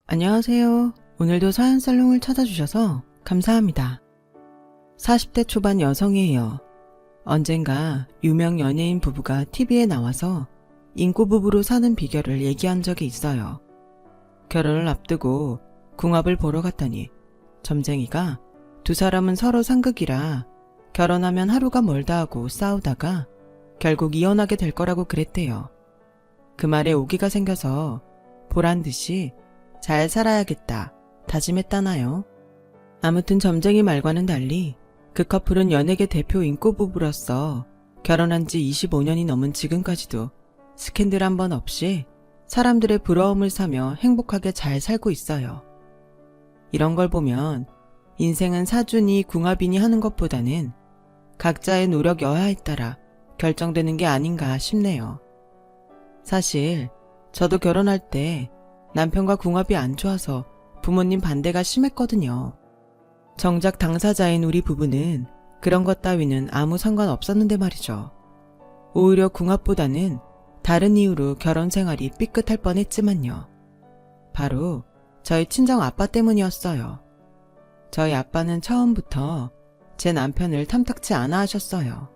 안녕하세요. 오늘도 사연살롱을 찾아주셔서 감사합니다. 40대 초반 여성이에요. 언젠가 유명 연예인 부부가 TV에 나와서 인꼬부부로 사는 비결을 얘기한 적이 있어요. 결혼을 앞두고 궁합을 보러 갔더니 점쟁이가 두 사람은 서로 상극이라 결혼하면 하루가 멀다 하고 싸우다가 결국 이혼하게 될 거라고 그랬대요. 그 말에 오기가 생겨서 보란듯이 잘 살아야겠다 다짐했다나요. 아무튼 점쟁이 말과는 달리 그 커플은 연예계 대표 인꼬부부로서 결혼한 지 25년이 넘은 지금까지도 스캔들 한 번 없이 사람들의 부러움을 사며 행복하게 잘 살고 있어요. 이런 걸 보면 인생은 사주니 궁합이니 하는 것보다는 각자의 노력 여하에 따라 결정되는 게 아닌가 싶네요. 사실 저도 결혼할 때 남편과 궁합이 안 좋아서 부모님 반대가 심했거든요. 정작 당사자인 우리 부부는 그런 것 따위는 아무 상관없었는데 말이죠. 오히려 궁합보다는 다른 이유로 결혼 생활이 삐끗할 뻔했지만요. 바로 저희 친정 아빠 때문이었어요. 저희 아빠는 처음부터 제 남편을 탐탁치 않아 하셨어요.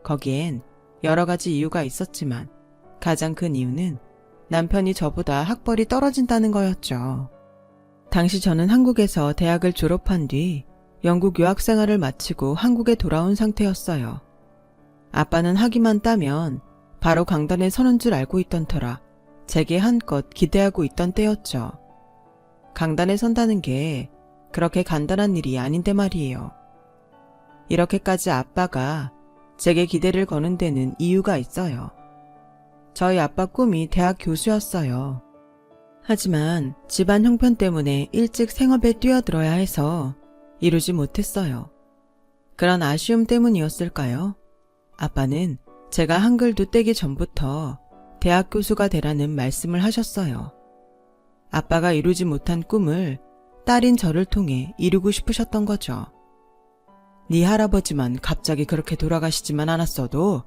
거기엔 여러 가지 이유가 있었지만 가장 큰 이유는 남편이 저보다 학벌이 떨어진다는 거였죠. 당시 저는 한국에서 대학을 졸업한 뒤 영국 유학생활을 마치고 한국에 돌아온 상태였어요. 아빠는 학위만 따면 바로 강단에 서는 줄 알고 있던 터라 제게 한껏 기대하고 있던 때였죠. 강단에 선다는 게 그렇게 간단한 일이 아닌데 말이에요. 이렇게까지 아빠가 제게 기대를 거는 데는 이유가 있어요. 저희 아빠 꿈이 대학 교수였어요. 하지만 집안 형편 때문에 일찍 생업에 뛰어들어야 해서 이루지 못했어요. 그런 아쉬움 때문이었을까요? 아빠는 제가 한글도 떼기 전부터 대학 교수가 되라는 말씀을 하셨어요. 아빠가 이루지 못한 꿈을 딸인 저를 통해 이루고 싶으셨던 거죠. 네 할아버지만 갑자기 그렇게 돌아가시지만 않았어도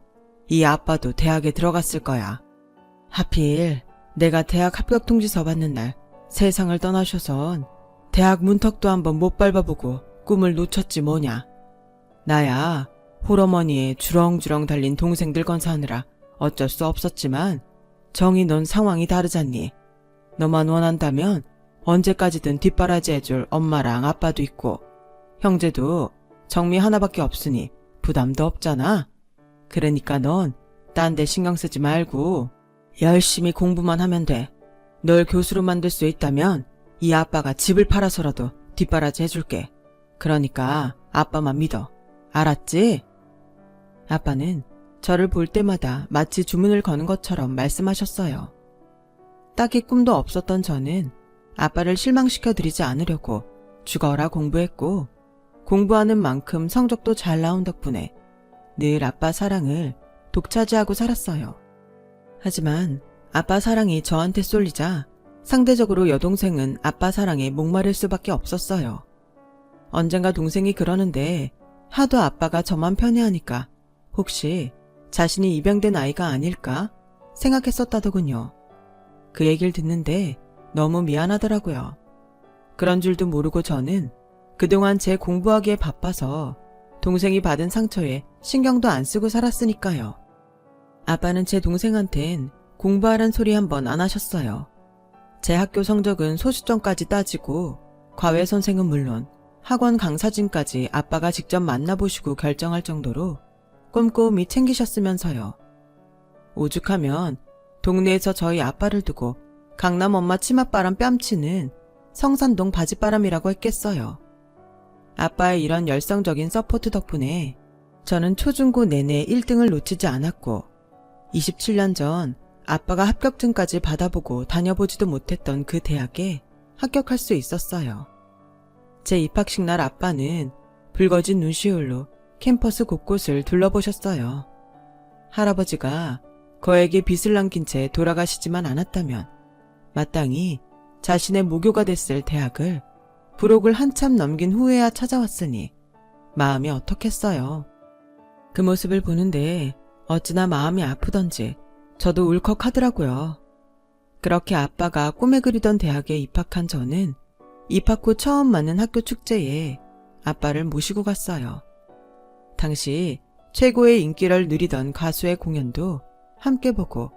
이 아빠도 대학에 들어갔을 거야. 하필 내가 대학 합격 통지서 받는 날 세상을 떠나셔선 대학 문턱도 한번 못 밟아보고 꿈을 놓쳤지 뭐냐. 나야 홀어머니에 주렁주렁 달린 동생들 건사하느라 어쩔 수 없었지만 정이 넌 상황이 다르잖니. 너만 원한다면 언제까지든 뒷바라지 해줄 엄마랑 아빠도 있고 형제도 정미 하나밖에 없으니 부담도 없잖아. 그러니까 넌 딴 데 신경 쓰지 말고 열심히 공부만 하면 돼. 널 교수로 만들 수 있다면 이 아빠가 집을 팔아서라도 뒷바라지 해줄게. 그러니까 아빠만 믿어. 알았지? 아빠는 저를 볼 때마다 마치 주문을 거는 것처럼 말씀하셨어요. 딱히 꿈도 없었던 저는 아빠를 실망시켜드리지 않으려고 죽어라 공부했고 공부하는 만큼 성적도 잘 나온 덕분에 늘 아빠 사랑을 독차지하고 살았어요. 하지만 아빠 사랑이 저한테 쏠리자 상대적으로 여동생은 아빠 사랑에 목마를 수밖에 없었어요. 언젠가 동생이 그러는데 하도 아빠가 저만 편애하니까 혹시 자신이 입양된 아이가 아닐까 생각했었다더군요. 그 얘기를 듣는데 너무 미안하더라고요. 그런 줄도 모르고 저는 그동안 제 공부하기에 바빠서 동생이 받은 상처에 신경도 안 쓰고 살았으니까요. 아빠는 제 동생한텐 공부하란 소리 한 번 안 하셨어요. 제 학교 성적은 소수점까지 따지고 과외 선생은 물론 학원 강사진까지 아빠가 직접 만나보시고 결정할 정도로 꼼꼼히 챙기셨으면서요. 오죽하면 동네에서 저희 아빠를 두고 강남 엄마 치맛바람 뺨치는 성산동 바지바람이라고 했겠어요. 아빠의 이런 열성적인 서포트 덕분에 저는 초중고 내내 1등을 놓치지 않았고 27년 전 아빠가 합격증까지 받아보고 다녀보지도 못했던 그 대학에 합격할 수 있었어요. 제 입학식 날 아빠는 붉어진 눈시울로 캠퍼스 곳곳을 둘러보셨어요. 할아버지가 거액의 빚을 남긴 채 돌아가시지만 않았다면 마땅히 자신의 모교가 됐을 대학을 부록을 한참 넘긴 후에야 찾아왔으니 마음이 어떻겠어요. 그 모습을 보는데 어찌나 마음이 아프던지 저도 울컥하더라고요. 그렇게 아빠가 꿈에 그리던 대학에 입학한 저는 입학 후 처음 맞는 학교 축제에 아빠를 모시고 갔어요. 당시 최고의 인기를 누리던 가수의 공연도 함께 보고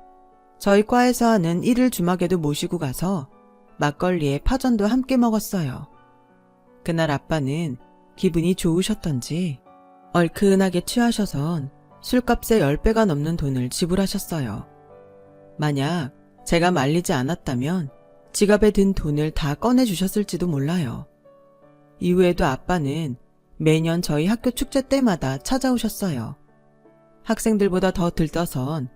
저희 과에서 하는 1일 주막에도 모시고 가서 막걸리에 파전도 함께 먹었어요. 그날 아빠는 기분이 좋으셨던지 얼큰하게 취하셔선 술값의 10배가 넘는 돈을 지불하셨어요. 만약 제가 말리지 않았다면 지갑에 든 돈을 다 꺼내주셨을지도 몰라요. 이후에도 아빠는 매년 저희 학교 축제 때마다 찾아오셨어요. 학생들보다 더 들떠선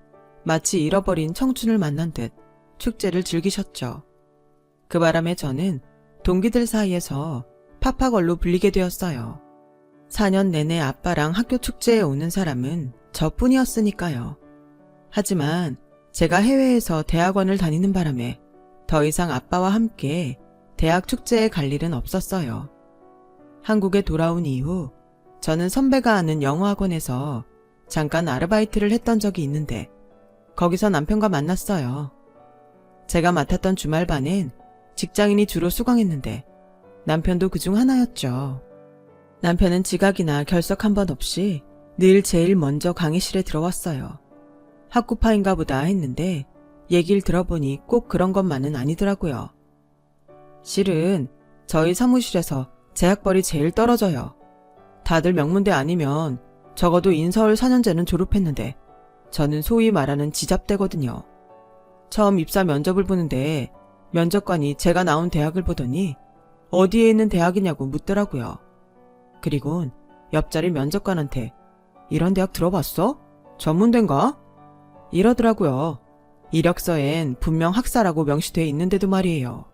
마치 잃어버린 청춘을 만난 듯 축제를 즐기셨죠. 그 바람에 저는 동기들 사이에서 파파걸로 불리게 되었어요. 4년 내내 아빠랑 학교 축제에 오는 사람은 저뿐이었으니까요. 하지만 제가 해외에서 대학원을 다니는 바람에 더 이상 아빠와 함께 대학 축제에 갈 일은 없었어요. 한국에 돌아온 이후 저는 선배가 하는 영어학원에서 잠깐 아르바이트를 했던 적이 있는데 거기서 남편과 만났어요. 제가 맡았던 주말반엔 직장인이 주로 수강했는데 남편도 그중 하나였죠. 남편은 지각이나 결석 한 번 없이 늘 제일 먼저 강의실에 들어왔어요. 학구파인가 보다 했는데 얘기를 들어보니 꼭 그런 것만은 아니더라고요. 실은 저희 사무실에서 재학벌이 제일 떨어져요. 다들 명문대 아니면 적어도 인서울 4년제는 졸업했는데 저는 소위 말하는 지잡대거든요. 처음 입사 면접을 보는데 면접관이 제가 나온 대학을 보더니 어디에 있는 대학이냐고 묻더라고요. 그리곤 옆자리 면접관한테 이런 대학 들어봤어? 전문대인가? 이러더라고요. 이력서엔 분명 학사라고 명시돼 있는데도 말이에요.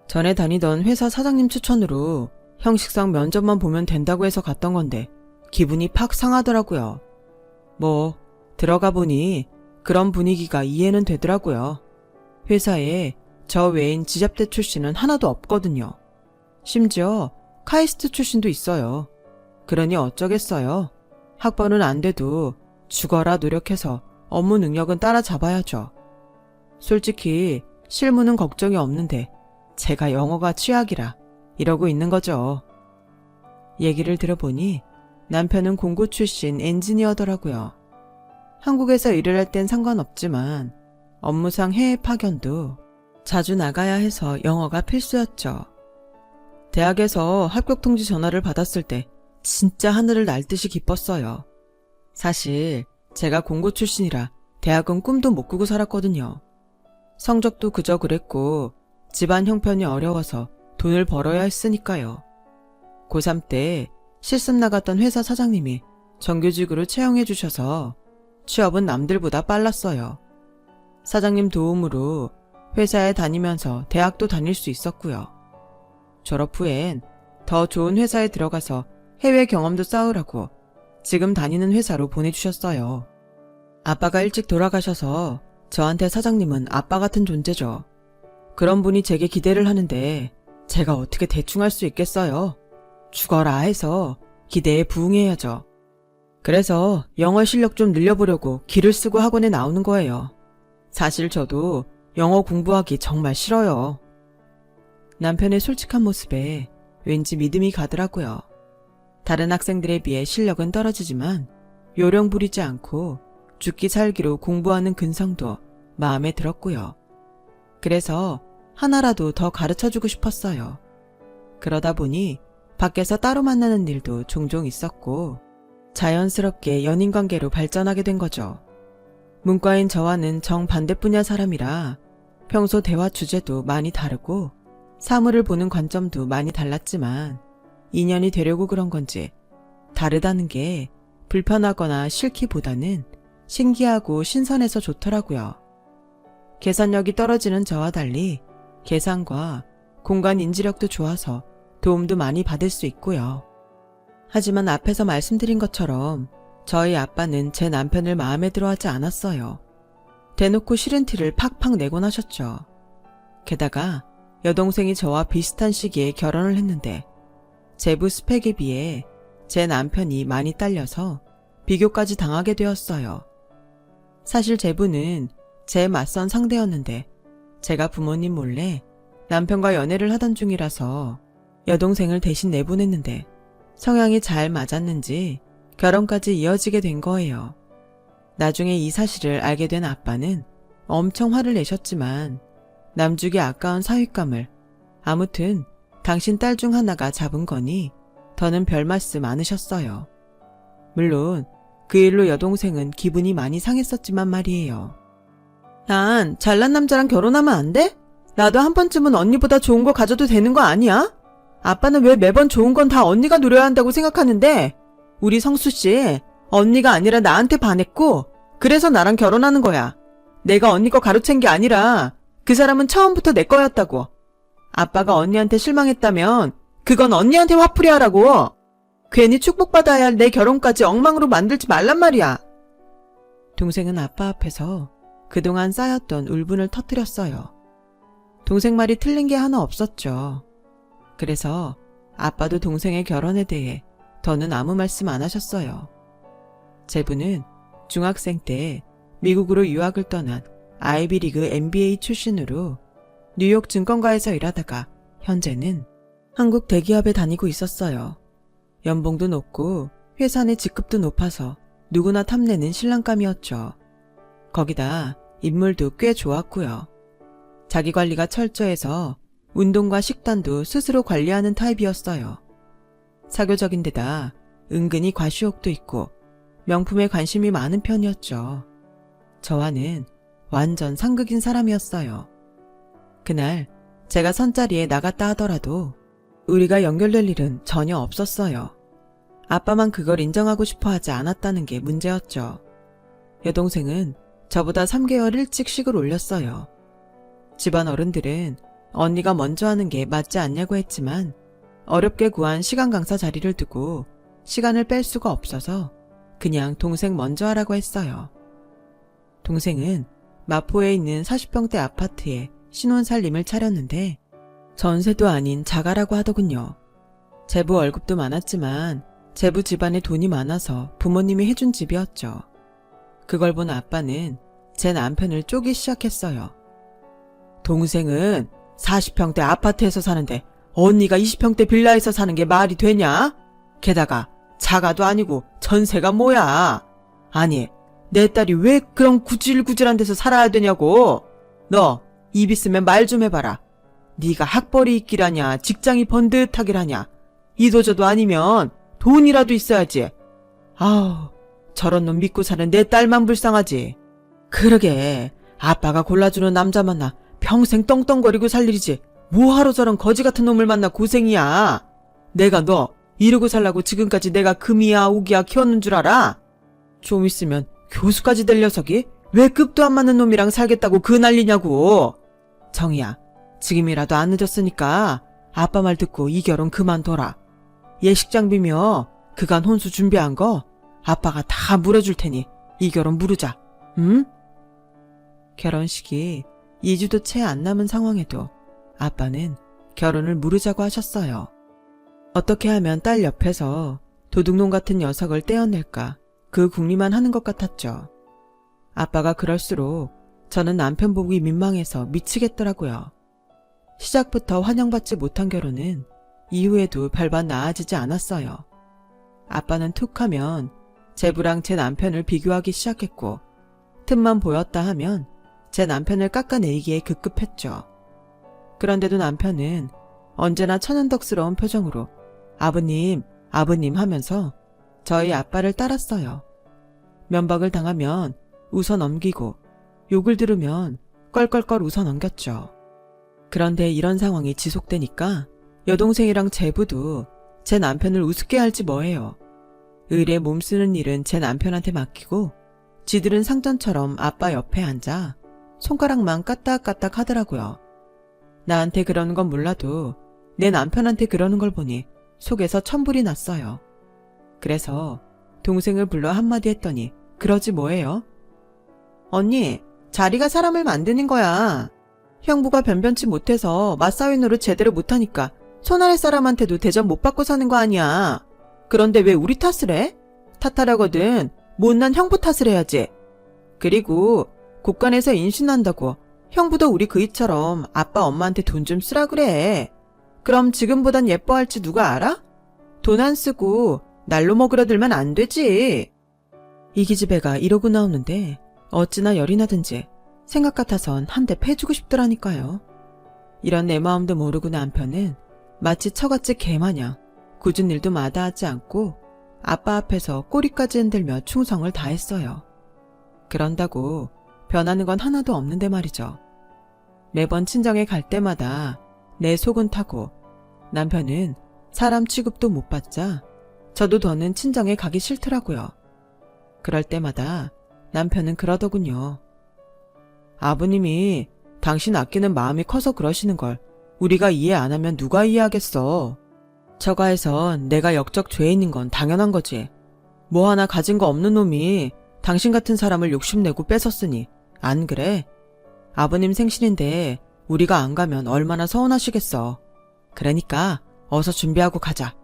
전에 다니던 회사 사장님 추천으로 형식상 면접만 보면 된다고 해서 갔던 건데 기분이 팍 상하더라고요. 뭐 들어가 보니 그런 분위기가 이해는 되더라고요. 회사에 저 외인 지잡대 출신은 하나도 없거든요. 심지어 카이스트 출신도 있어요. 그러니 어쩌겠어요. 학번은 안 돼도 죽어라 노력해서 업무 능력은 따라잡아야죠. 솔직히 실무는 걱정이 없는데 제가 영어가 취약이라 이러고 있는 거죠. 얘기를 들어보니 남편은 공고 출신 엔지니어더라고요. 한국에서 일을 할 땐 상관없지만 업무상 해외 파견도 자주 나가야 해서 영어가 필수였죠. 대학에서 합격 통지 전화를 받았을 때 진짜 하늘을 날 듯이 기뻤어요. 사실 제가 공고 출신이라 대학은 꿈도 못 꾸고 살았거든요. 성적도 그저 그랬고 집안 형편이 어려워서 돈을 벌어야 했으니까요. 고3 때 실습 나갔던 회사 사장님이 정규직으로 채용해 주셔서 취업은 남들보다 빨랐어요. 사장님 도움으로 회사에 다니면서 대학도 다닐 수 있었고요. 졸업 후엔 더 좋은 회사에 들어가서 해외 경험도 쌓으라고 지금 다니는 회사로 보내주셨어요. 아빠가 일찍 돌아가셔서 저한테 사장님은 아빠 같은 존재죠. 그런 분이 제게 기대를 하는데 제가 어떻게 대충 할 수 있겠어요. 죽어라 해서 기대에 부응해야죠. 그래서 영어 실력 좀 늘려보려고 기를 쓰고 학원에 나오는 거예요. 사실 저도 영어 공부하기 정말 싫어요. 남편의 솔직한 모습에 왠지 믿음이 가더라고요. 다른 학생들에 비해 실력은 떨어지지만 요령 부리지 않고 죽기 살기로 공부하는 근성도 마음에 들었고요. 그래서 하나라도 더 가르쳐주고 싶었어요. 그러다 보니 밖에서 따로 만나는 일도 종종 있었고 자연스럽게 연인관계로 발전하게 된 거죠. 문과인 저와는 정반대 분야 사람이라 평소 대화 주제도 많이 다르고 사물을 보는 관점도 많이 달랐지만 인연이 되려고 그런 건지 다르다는 게 불편하거나 싫기보다는 신기하고 신선해서 좋더라고요. 계산력이 떨어지는 저와 달리 계산과 공간 인지력도 좋아서 도움도 많이 받을 수 있고요. 하지만 앞에서 말씀드린 것처럼 저희 아빠는 제 남편을 마음에 들어하지 않았어요. 대놓고 싫은 티를 팍팍 내곤 하셨죠. 게다가 여동생이 저와 비슷한 시기에 결혼을 했는데 재부 스펙에 비해 제 남편이 많이 딸려서 비교까지 당하게 되었어요. 사실 재부는 제 맞선 상대였는데 제가 부모님 몰래 남편과 연애를 하던 중이라서 여동생을 대신 내보냈는데 성향이 잘 맞았는지 결혼까지 이어지게 된 거예요. 나중에 이 사실을 알게 된 아빠는 엄청 화를 내셨지만 남주기 아까운 사윗감을 아무튼 당신 딸 중 하나가 잡은 거니 더는 별 말씀 안 하셨어요. 물론 그 일로 여동생은 기분이 많이 상했었지만 말이에요. 난 잘난 남자랑 결혼하면 안 돼? 나도 한 번쯤은 언니보다 좋은 거 가져도 되는 거 아니야? 아빠는 왜 매번 좋은 건 다 언니가 누려야 한다고 생각하는데 우리 성수씨 언니가 아니라 나한테 반했고 그래서 나랑 결혼하는 거야. 내가 언니 거 가로챈 게 아니라 그 사람은 처음부터 내 거였다고. 아빠가 언니한테 실망했다면 그건 언니한테 화풀이 하라고. 괜히 축복받아야 할 내 결혼까지 엉망으로 만들지 말란 말이야. 동생은 아빠 앞에서 그동안 쌓였던 울분을 터뜨렸어요. 동생 말이 틀린 게 하나 없었죠. 그래서 아빠도 동생의 결혼에 대해 더는 아무 말씀 안 하셨어요. 제부는 중학생 때 미국으로 유학을 떠난 아이비리그 MBA 출신으로 뉴욕 증권가에서 일하다가 현재는 한국 대기업에 다니고 있었어요. 연봉도 높고 회사 내 직급도 높아서 누구나 탐내는 신랑감이었죠. 거기다 인물도 꽤 좋았고요. 자기관리가 철저해서 운동과 식단도 스스로 관리하는 타입이었어요. 사교적인 데다 은근히 과시욕도 있고 명품에 관심이 많은 편이었죠. 저와는 완전 상극인 사람이었어요. 그날 제가 선자리에 나갔다 하더라도 우리가 연결될 일은 전혀 없었어요. 아빠만 그걸 인정하고 싶어 하지 않았다는 게 문제였죠. 여동생은 저보다 3개월 일찍 식을 올렸어요. 집안 어른들은 언니가 먼저 하는 게 맞지 않냐고 했지만 어렵게 구한 시간 강사 자리를 두고 시간을 뺄 수가 없어서 그냥 동생 먼저 하라고 했어요. 동생은 마포에 있는 40평대 아파트에 신혼살림을 차렸는데 전세도 아닌 자가라고 하더군요. 제부 월급도 많았지만 제부 집안에 돈이 많아서 부모님이 해준 집이었죠. 그걸 본 아빠는 제 남편을 쪼기 시작했어요. 동생은 40평대 아파트에서 사는데 언니가 20평대 빌라에서 사는 게 말이 되냐? 게다가 자가도 아니고 전세가 뭐야? 아니, 내 딸이 왜 그런 구질구질한 데서 살아야 되냐고? 너 입 있으면 말 좀 해봐라. 네가 학벌이 있기라냐, 직장이 번듯하기라냐. 이도저도 아니면 돈이라도 있어야지. 아우, 저런 놈 믿고 사는 내 딸만 불쌍하지. 그러게, 아빠가 골라주는 남자 만나 평생 떵떵거리고 살 일이지. 뭐하러 저런 거지 같은 놈을 만나 고생이야. 내가 너 이러고 살라고 지금까지 내가 금이야 오기야 키웠는 줄 알아? 좀 있으면 교수까지 될 녀석이 왜 급도 안 맞는 놈이랑 살겠다고 그 난리냐고. 정희야, 지금이라도 안 늦었으니까 아빠 말 듣고 이 결혼 그만둬라. 예식장비며 그간 혼수 준비한 거 아빠가 다 물어줄 테니 이 결혼 무르자. 응? 결혼식이 2주도 채 안 남은 상황에도 아빠는 결혼을 무르자고 하셨어요. 어떻게 하면 딸 옆에서 도둑놈 같은 녀석을 떼어낼까 그 궁리만 하는 것 같았죠. 아빠가 그럴수록 저는 남편 보기 민망해서 미치겠더라고요. 시작부터 환영받지 못한 결혼은 이후에도 별반 나아지지 않았어요. 아빠는 툭 하면 제부랑 제 남편을 비교하기 시작했고 틈만 보였다 하면 제 남편을 깎아내리기에 급급했죠. 그런데도 남편은 언제나 천연덕스러운 표정으로 아버님, 아버님 하면서 저희 아빠를 따랐어요. 면박을 당하면 웃어 넘기고 욕을 들으면 껄껄껄 웃어 넘겼죠. 그런데 이런 상황이 지속되니까 여동생이랑 제부도 제 남편을 우습게 할지 뭐해요. 을에 몸쓰는 일은 제 남편한테 맡기고 지들은 상전처럼 아빠 옆에 앉아 손가락만 까딱까딱 하더라고요. 나한테 그러는 건 몰라도 내 남편한테 그러는 걸 보니 속에서 천불이 났어요. 그래서 동생을 불러 한마디 했더니 그러지 뭐해요? 언니, 자리가 사람을 만드는 거야. 형부가 변변치 못해서 맞사위 노릇 제대로 못하니까 손아래 사람한테도 대접 못 받고 사는 거 아니야. 그런데 왜 우리 탓을 해? 탓하려거든 못난 형부 탓을 해야지. 그리고 국간에서 임신한다고 형부도 우리 그이처럼 아빠 엄마한테 돈 좀 쓰라 그래. 그럼 지금보단 예뻐할지 누가 알아? 돈 안 쓰고 날로 먹으려 들면 안 되지. 이 기집애가 이러고 나오는데 어찌나 열이 나든지 생각 같아선 한 대 패주고 싶더라니까요. 이런 내 마음도 모르고 남편은 마치 처갓집 개마냥 굳은 일도 마다하지 않고 아빠 앞에서 꼬리까지 흔들며 충성을 다했어요. 그런다고 변하는 건 하나도 없는데 말이죠. 매번 친정에 갈 때마다 내 속은 타고 남편은 사람 취급도 못 받자 저도 더는 친정에 가기 싫더라고요. 그럴 때마다 남편은 그러더군요. 아버님이 당신 아끼는 마음이 커서 그러시는 걸 우리가 이해 안 하면 누가 이해하겠어. 처가에선 내가 역적 죄인인 건 당연한 거지. 뭐 하나 가진 거 없는 놈이 당신 같은 사람을 욕심내고 뺏었으니 안 그래? 아버님 생신인데 우리가 안 가면 얼마나 서운하시겠어. 그러니까 어서 준비하고 가자.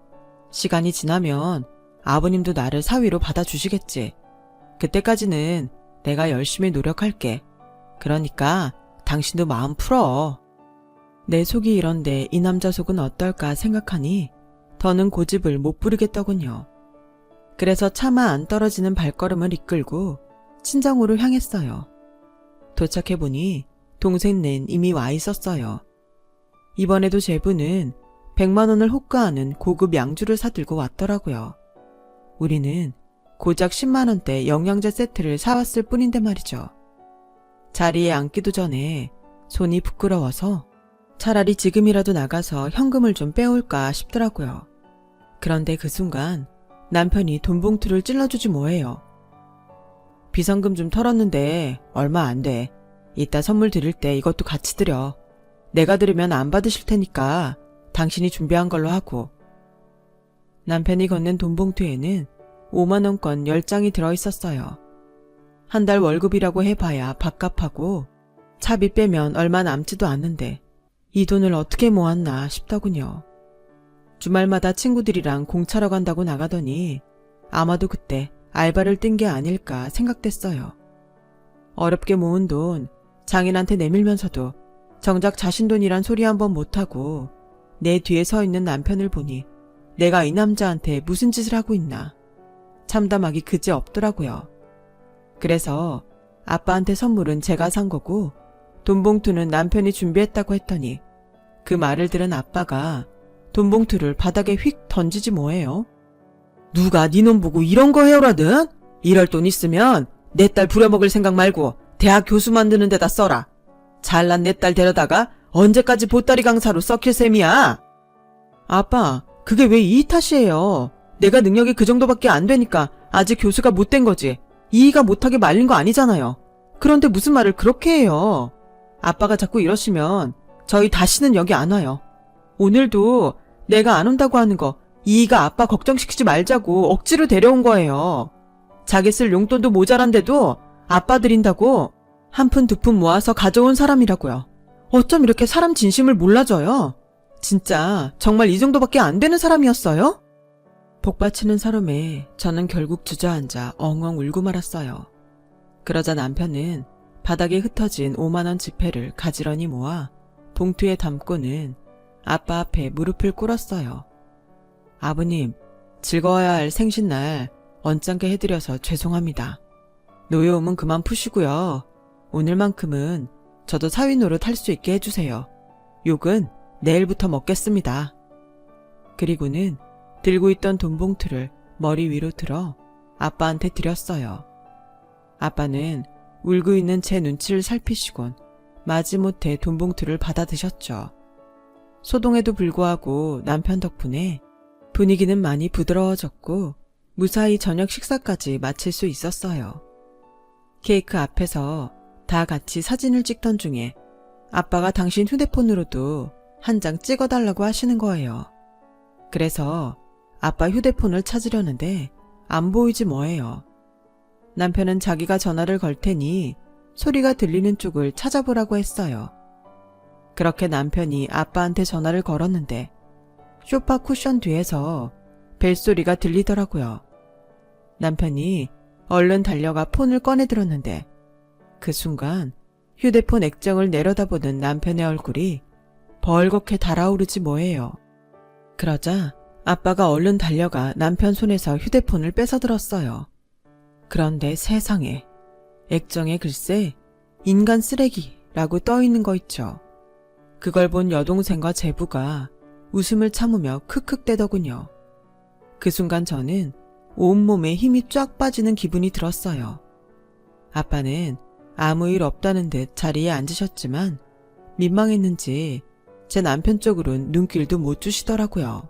시간이 지나면 아버님도 나를 사위로 받아주시겠지. 그때까지는 내가 열심히 노력할게. 그러니까 당신도 마음 풀어. 내 속이 이런데 이 남자 속은 어떨까 생각하니 더는 고집을 못 부리겠더군요. 그래서 차마 안 떨어지는 발걸음을 이끌고 친정으로 향했어요. 도착해보니 동생는 이미 와 있었어요. 이번에도 제부는 100만 원을 호가하는 고급 양주를 사들고 왔더라고요. 우리는 고작 10만 원대 영양제 세트를 사왔을 뿐인데 말이죠. 자리에 앉기도 전에 손이 부끄러워서 차라리 지금이라도 나가서 현금을 좀 빼올까 싶더라고요. 그런데 그 순간 남편이 돈 봉투를 찔러주지 뭐해요. 비상금 좀 털었는데 얼마 안 돼. 이따 선물 드릴 때 이것도 같이 드려. 내가 드리면 안 받으실 테니까 당신이 준비한 걸로 하고. 남편이 건넨 돈 봉투에는 5만 원권 10장이 들어있었어요. 한 달 월급이라고 해봐야 밥값하고 차비 빼면 얼마 남지도 않는데 이 돈을 어떻게 모았나 싶더군요. 주말마다 친구들이랑 공차러 간다고 나가더니 아마도 그때 알바를 뜬 게 아닐까 생각됐어요. 어렵게 모은 돈 장인한테 내밀면서도 정작 자신 돈이란 소리 한번 못하고 내 뒤에 서 있는 남편을 보니 내가 이 남자한테 무슨 짓을 하고 있나 참담하기 그지없더라고요. 그래서 아빠한테 선물은 제가 산 거고 돈 봉투는 남편이 준비했다고 했더니 그 말을 들은 아빠가 돈 봉투를 바닥에 휙 던지지 뭐예요. 누가 네 놈 보고 이런 거 해오라든? 이럴 돈 있으면 내 딸 부려먹을 생각 말고 대학 교수 만드는 데다 써라. 잘난 내 딸 데려다가 언제까지 보따리 강사로 썩힐 셈이야? 아빠, 그게 왜 이 탓이에요? 내가 능력이 그 정도밖에 안 되니까 아직 교수가 못 된 거지. 이의가 못하게 말린 거 아니잖아요. 그런데 무슨 말을 그렇게 해요? 아빠가 자꾸 이러시면 저희 다시는 여기 안 와요. 오늘도 내가 안 온다고 하는 거 이의가 아빠 걱정시키지 말자고 억지로 데려온 거예요. 자기 쓸 용돈도 모자란데도 아빠 드린다고 한 푼 두 푼 모아서 가져온 사람이라고요. 어쩜 이렇게 사람 진심을 몰라줘요? 진짜 정말 이 정도밖에 안 되는 사람이었어요? 복받치는 서름에 저는 결국 주저앉아 엉엉 울고 말았어요. 그러자 남편은 바닥에 흩어진 5만 원 지폐를 가지런히 모아 봉투에 담고는 아빠 앞에 무릎을 꿇었어요. 아버님, 즐거워야 할 생신날 언짢게 해드려서 죄송합니다. 노여움은 그만 푸시고요. 오늘만큼은 저도 사위 노릇 할 수 있게 해주세요. 욕은 내일부터 먹겠습니다. 그리고는 들고 있던 돈 봉투를 머리 위로 들어 아빠한테 드렸어요. 아빠는 울고 있는 제 눈치를 살피시곤 마지못해 돈 봉투를 받아 드셨죠. 소동에도 불구하고 남편 덕분에 분위기는 많이 부드러워졌고 무사히 저녁 식사까지 마칠 수 있었어요. 케이크 앞에서 다 같이 사진을 찍던 중에 아빠가 당신 휴대폰으로도 한 장 찍어달라고 하시는 거예요. 그래서 아빠 휴대폰을 찾으려는데 안 보이지 뭐예요. 남편은 자기가 전화를 걸 테니 소리가 들리는 쪽을 찾아보라고 했어요. 그렇게 남편이 아빠한테 전화를 걸었는데 소파 쿠션 뒤에서 벨소리가 들리더라고요. 남편이 얼른 달려가 폰을 꺼내 들었는데 그 순간 휴대폰 액정을 내려다보는 남편의 얼굴이 벌겋게 달아오르지 뭐예요. 그러자 아빠가 얼른 달려가 남편 손에서 휴대폰을 뺏어들었어요. 그런데 세상에, 액정에 글쎄 인간 쓰레기라고 떠있는 거 있죠. 그걸 본 여동생과 제부가 웃음을 참으며 크크대더군요. 그 순간 저는 온몸에 힘이 쫙 빠지는 기분이 들었어요. 아빠는 아무 일 없다는 듯 자리에 앉으셨지만 민망했는지 제 남편 쪽으론 눈길도 못 주시더라고요.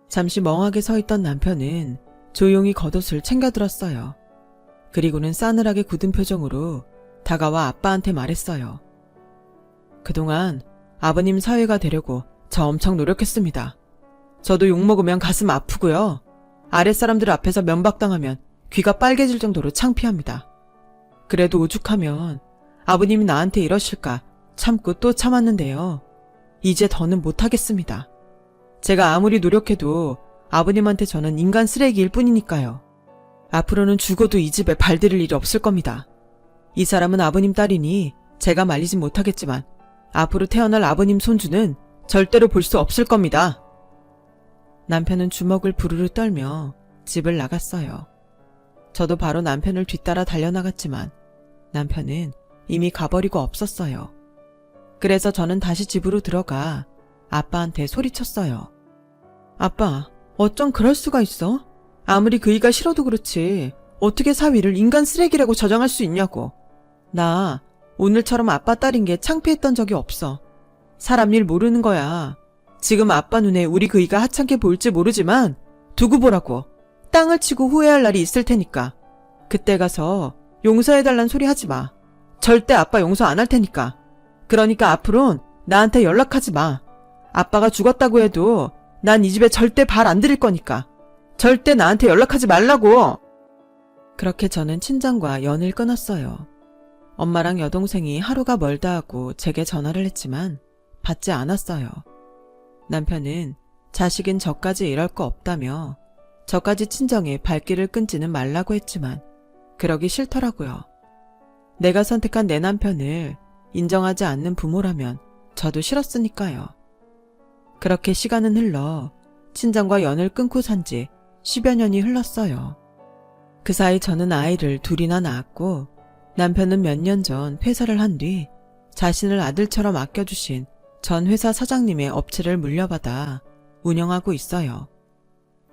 잠시 멍하게 서 있던 남편은 조용히 겉옷을 챙겨들었어요. 그리고는 싸늘하게 굳은 표정으로 다가와 아빠한테 말했어요. 그동안 아버님 사위가 되려고 저 엄청 노력했습니다. 저도 욕먹으면 가슴 아프고요. 아랫사람들 앞에서 면박당하면 귀가 빨개질 정도로 창피합니다. 그래도 오죽하면 아버님이 나한테 이러실까 참고 또 참았는데요. 이제 더는 못하겠습니다. 제가 아무리 노력해도 아버님한테 저는 인간 쓰레기일 뿐이니까요. 앞으로는 죽어도 이 집에 발들일 일이 없을 겁니다. 이 사람은 아버님 딸이니 제가 말리진 못하겠지만 앞으로 태어날 아버님 손주는 절대로 볼 수 없을 겁니다. 남편은 주먹을 부르르 떨며 집을 나갔어요. 저도 바로 남편을 뒤따라 달려나갔지만 남편은 이미 가버리고 없었어요. 그래서 저는 다시 집으로 들어가 아빠한테 소리쳤어요. 아빠, 어쩜 그럴 수가 있어? 아무리 그이가 싫어도 그렇지 어떻게 사위를 인간 쓰레기라고 저장할 수 있냐고. 나 오늘처럼 아빠 딸인 게 창피했던 적이 없어. 사람 일 모르는 거야. 지금 아빠 눈에 우리 그이가 하찮게 보일지 모르지만 두고 보라고. 땅을 치고 후회할 날이 있을 테니까. 그때 가서 용서해달란 소리 하지 마. 절대 아빠 용서 안 할 테니까. 그러니까 앞으론 나한테 연락하지 마. 아빠가 죽었다고 해도 난 이 집에 절대 발 안 들일 거니까. 절대 나한테 연락하지 말라고. 그렇게 저는 친정과 연을 끊었어요. 엄마랑 여동생이 하루가 멀다 하고 제게 전화를 했지만 받지 않았어요. 남편은 자식인 저까지 이럴 거 없다며 저까지 친정에 발길을 끊지는 말라고 했지만 그러기 싫더라고요. 내가 선택한 내 남편을 인정하지 않는 부모라면 저도 싫었으니까요. 그렇게 시간은 흘러 친정과 연을 끊고 산 지 10여 년이 흘렀어요. 그 사이 저는 아이를 둘이나 낳았고 남편은 몇 년 전 회사를 한 뒤 자신을 아들처럼 아껴주신 전 회사 사장님의 업체를 물려받아 운영하고 있어요.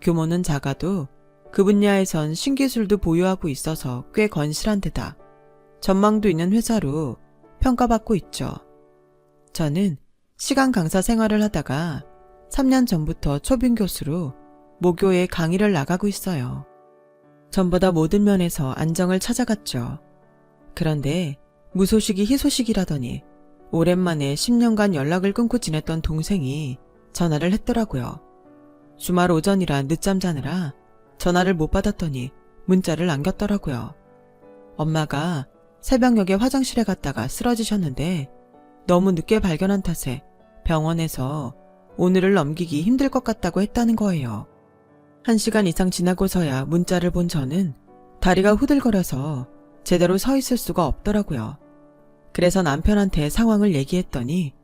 규모는 작아도 그 분야에선 신기술도 보유하고 있어서 꽤 건실한 데다 전망도 있는 회사로 평가받고 있죠. 저는 시간 강사 생활을 하다가 3년 전부터 초빙 교수로 모교에 강의를 나가고 있어요. 전보다 모든 면에서 안정을 찾아갔죠. 그런데 무소식이 희소식이라더니 오랜만에 10년간 연락을 끊고 지냈던 동생이 전화를 했더라고요. 주말 오전이라 늦잠 자느라 전화를 못 받았더니 문자를 남겼더라고요. 엄마가 새벽녘에 화장실에 갔다가 쓰러지셨는데 너무 늦게 발견한 탓에 병원에서 오늘을 넘기기 힘들 것 같다고 했다는 거예요. 1시간 이상 지나고서야 문자를 본 저는 다리가 후들거려서 제대로 서 있을 수가 없더라고요. 그래서 남편한테 상황을 얘기했더니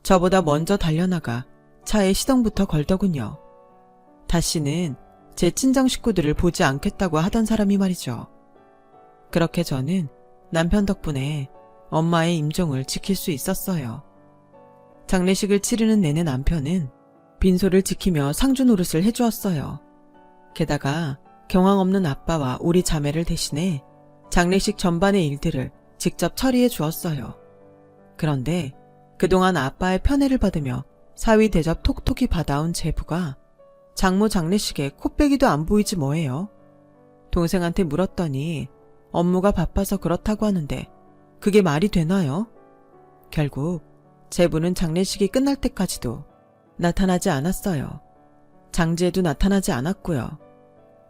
저보다 먼저 달려나가 차에 시동부터 걸더군요. 다시는 제 친정 식구들을 보지 않겠다고 하던 사람이 말이죠. 그렇게 저는 남편 덕분에 엄마의 임종을 지킬 수 있었어요. 장례식을 치르는 내내 남편은 빈소를 지키며 상주 노릇을 해주었어요. 게다가 경황 없는 아빠와 우리 자매를 대신해 장례식 전반의 일들을 직접 처리해 주었어요. 그런데 그동안 아빠의 편애를 받으며 사위 대접 톡톡히 받아온 제부가 장모 장례식에 코빼기도 안 보이지 뭐예요. 동생한테 물었더니 업무가 바빠서 그렇다고 하는데 그게 말이 되나요? 결국 제부는 장례식이 끝날 때까지도 나타나지 않았어요. 장지에도 나타나지 않았고요.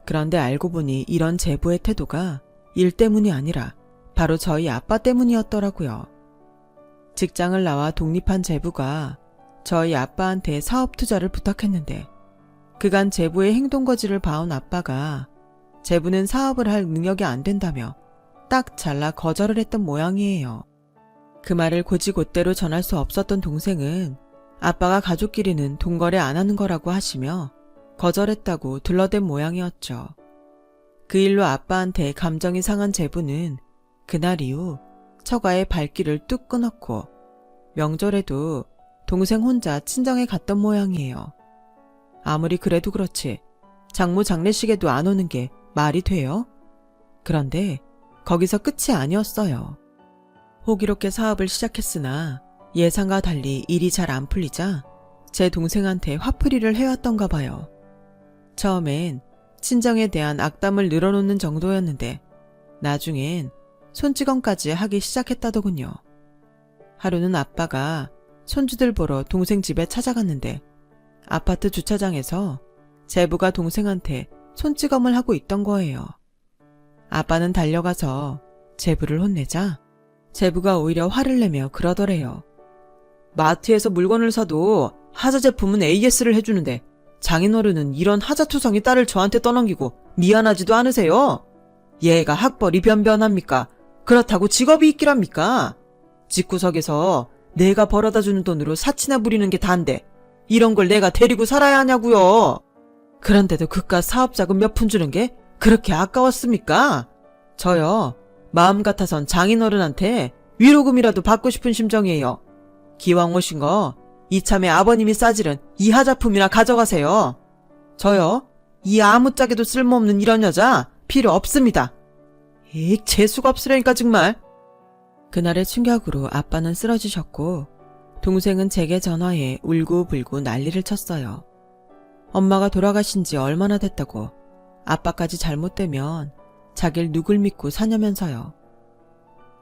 그런데 알고 보니 이런 제부의 태도가 일 때문이 아니라 바로 저희 아빠 때문이었더라고요. 직장을 나와 독립한 제부가 저희 아빠한테 사업 투자를 부탁했는데 그간 제부의 행동거지를 봐온 아빠가 제부는 사업을 할 능력이 안 된다며 딱 잘라 거절을 했던 모양이에요. 그 말을 곧이곧대로 전할 수 없었던 동생은 아빠가 가족끼리는 돈 거래 안 하는 거라고 하시며 거절했다고 둘러댄 모양이었죠. 그 일로 아빠한테 감정이 상한 제부는 그날 이후 처가의 발길을 뚝 끊었고 명절에도 동생 혼자 친정에 갔던 모양이에요. 아무리 그래도 그렇지 장모 장례식에도 안 오는 게 말이 돼요? 그런데 거기서 끝이 아니었어요. 호기롭게 사업을 시작했으나 예상과 달리 일이 잘 안 풀리자 제 동생한테 화풀이를 해왔던가 봐요. 처음엔 친정에 대한 악담을 늘어놓는 정도였는데 나중엔 손찌검까지 하기 시작했다더군요. 하루는 아빠가 손주들 보러 동생 집에 찾아갔는데 아파트 주차장에서 제부가 동생한테 손찌검을 하고 있던 거예요. 아빠는 달려가서 제부를 혼내자 제부가 오히려 화를 내며 그러더래요. 마트에서 물건을 사도 하자 제품은 AS를 해주는데 장인어른은 이런 하자투성이 딸을 저한테 떠넘기고 미안하지도 않으세요? 얘가 학벌이 변변합니까? 그렇다고 직업이 있기랍니까? 집구석에서 내가 벌어다 주는 돈으로 사치나 부리는 게 단데 이런 걸 내가 데리고 살아야 하냐고요. 그런데도 그깟 사업자금 몇 푼 주는 게 그렇게 아까웠습니까? 저요, 마음 같아선 장인어른한테 위로금이라도 받고 싶은 심정이에요. 기왕 오신 거 이참에 아버님이 싸지른 이 하자품이나 가져가세요. 저요, 이 아무짝에도 쓸모없는 이런 여자 필요 없습니다. 재수가 없으려니까 정말. 그날의 충격으로 아빠는 쓰러지셨고 동생은 제게 전화해 울고불고 난리를 쳤어요. 엄마가 돌아가신 지 얼마나 됐다고 아빠까지 잘못되면 자길 누굴 믿고 사냐면서요.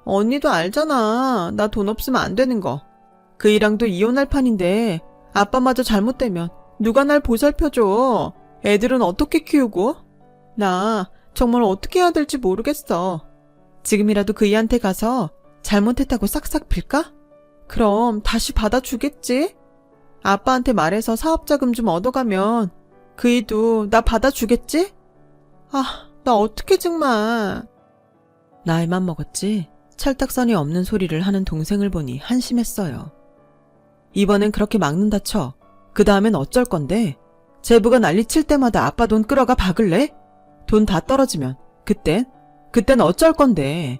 언니도 알잖아. 나 돈 없으면 안 되는 거. 그 이랑도 이혼할 판인데 아빠마저 잘못되면 누가 날 보살펴줘. 애들은 어떻게 키우고? 나 정말 어떻게 해야 될지 모르겠어. 지금이라도 그이한테 가서 잘못했다고 싹싹 빌까? 그럼 다시 받아주겠지? 아빠한테 말해서 사업자금 좀 얻어가면 그이도 나 받아주겠지? 아, 나 어떡해 정말. 나이만 먹었지 철딱선이 없는 소리를 하는 동생을 보니 한심했어요. 이번엔 그렇게 막는다 쳐. 그 다음엔 어쩔 건데? 제부가 난리칠 때마다 아빠 돈 끌어가 박을래? 돈 다 떨어지면 그땐 어쩔 건데?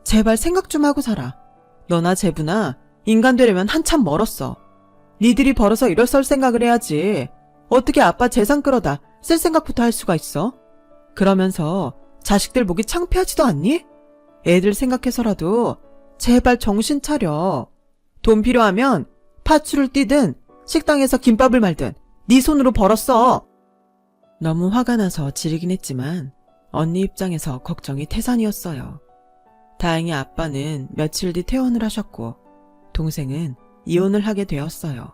제발 생각 좀 하고 살아. 너나 제부나 인간 되려면 한참 멀었어. 니들이 벌어서 일어설 생각을 해야지. 어떻게 아빠 재산 끌어다 쓸 생각부터 할 수가 있어? 그러면서 자식들 보기 창피하지도 않니? 애들 생각해서라도 제발 정신 차려. 돈 필요하면 파출을 뛰든 식당에서 김밥을 말든 네 손으로 벌었어. 너무 화가 나서 지르긴 했지만 언니 입장에서 걱정이 태산이었어요. 다행히 아빠는 며칠 뒤 퇴원을 하셨고 동생은 이혼을 하게 되었어요.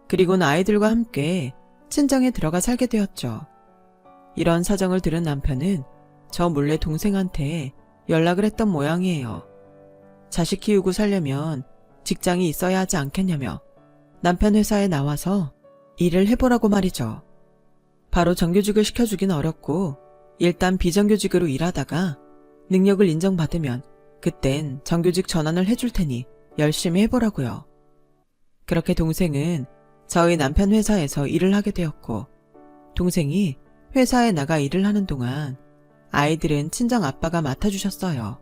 그리고는 아이들과 함께 친정에 들어가 살게 되었죠. 이런 사정을 들은 남편은 저 몰래 동생한테 연락을 했던 모양이에요. 자식 키우고 살려면 직장이 있어야 하지 않겠냐며 남편 회사에 나와서 일을 해보라고 말이죠. 바로 정규직을 시켜주긴 어렵고 일단 비정규직으로 일하다가 능력을 인정받으면 그땐 정규직 전환을 해줄 테니 열심히 해보라고요. 그렇게 동생은 저희 남편 회사에서 일을 하게 되었고 동생이 회사에 나가 일을 하는 동안 아이들은 친정 아빠가 맡아주셨어요.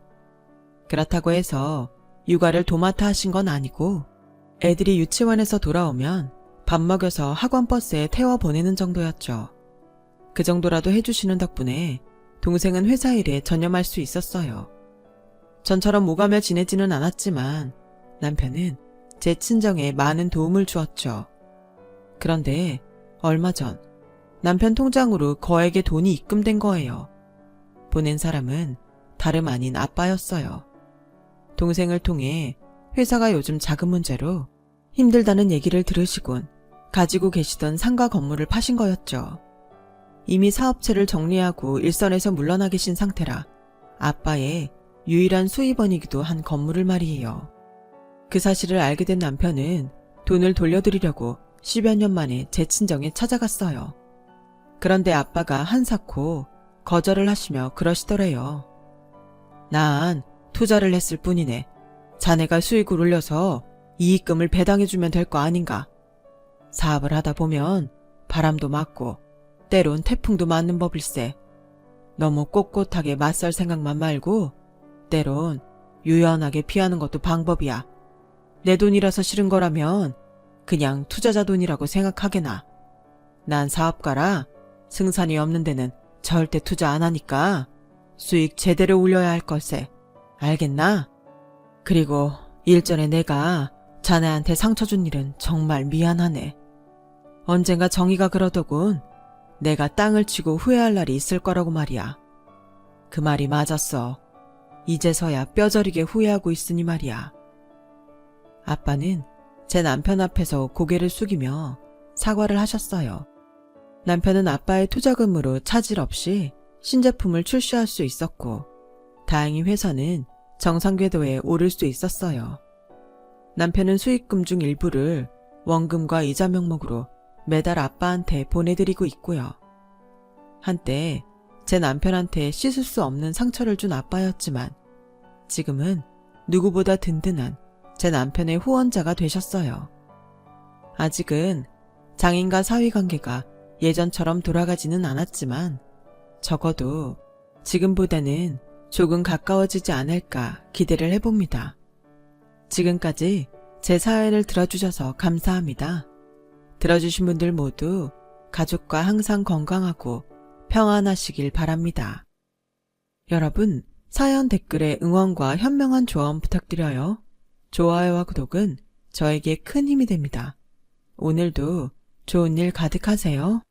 그렇다고 해서 육아를 도맡아 하신 건 아니고 애들이 유치원에서 돌아오면 밥 먹여서 학원 버스에 태워 보내는 정도였죠. 그 정도라도 해주시는 덕분에 동생은 회사 일에 전념할 수 있었어요. 전처럼 오가며 지내지는 않았지만 남편은 제 친정에 많은 도움을 주었죠. 그런데 얼마 전 남편 통장으로 거액의 돈이 입금된 거예요. 보낸 사람은 다름 아닌 아빠였어요. 동생을 통해 회사가 요즘 자금 문제로 힘들다는 얘기를 들으시곤 가지고 계시던 상가 건물을 파신 거였죠. 이미 사업체를 정리하고 일선에서 물러나 계신 상태라 아빠의 유일한 수입원이기도 한 건물을 말이에요. 그 사실을 알게 된 남편은 돈을 돌려드리려고 10여 년 만에 제 친정에 찾아갔어요. 그런데 아빠가 한사코 거절을 하시며 그러시더래요. 난 투자를 했을 뿐이네. 자네가 수익을 올려서 이익금을 배당해주면 될 거 아닌가. 사업을 하다 보면 바람도 맞고 때론 태풍도 맞는 법일세. 너무 꼿꼿하게 맞설 생각만 말고 때론 유연하게 피하는 것도 방법이야. 내 돈이라서 싫은 거라면 그냥 투자자 돈이라고 생각하게나. 난 사업가라 승산이 없는 데는 절대 투자 안 하니까 수익 제대로 올려야 할 걸세. 알겠나? 그리고 일전에 내가 자네한테 상처 준 일은 정말 미안하네. 언젠가 정의가 그러더군. 내가 땅을 치고 후회할 날이 있을 거라고 말이야. 그 말이 맞았어. 이제서야 뼈저리게 후회하고 있으니 말이야. 아빠는 제 남편 앞에서 고개를 숙이며 사과를 하셨어요. 남편은 아빠의 투자금으로 차질 없이 신제품을 출시할 수 있었고 다행히 회사는 정상궤도에 오를 수 있었어요. 남편은 수익금 중 일부를 원금과 이자 명목으로 매달 아빠한테 보내드리고 있고요. 한때 제 남편한테 씻을 수 없는 상처를 준 아빠였지만 지금은 누구보다 든든한 제 남편의 후원자가 되셨어요. 아직은 장인과 사위관계가 예전처럼 돌아가지는 않았지만 적어도 지금보다는 조금 가까워지지 않을까 기대를 해봅니다. 지금까지 제 사연을 들어주셔서 감사합니다. 들어주신 분들 모두 가족과 항상 건강하고 평안하시길 바랍니다. 여러분, 사연 댓글에 응원과 현명한 조언 부탁드려요. 좋아요와 구독은 저에게 큰 힘이 됩니다. 오늘도 좋은 일 가득하세요.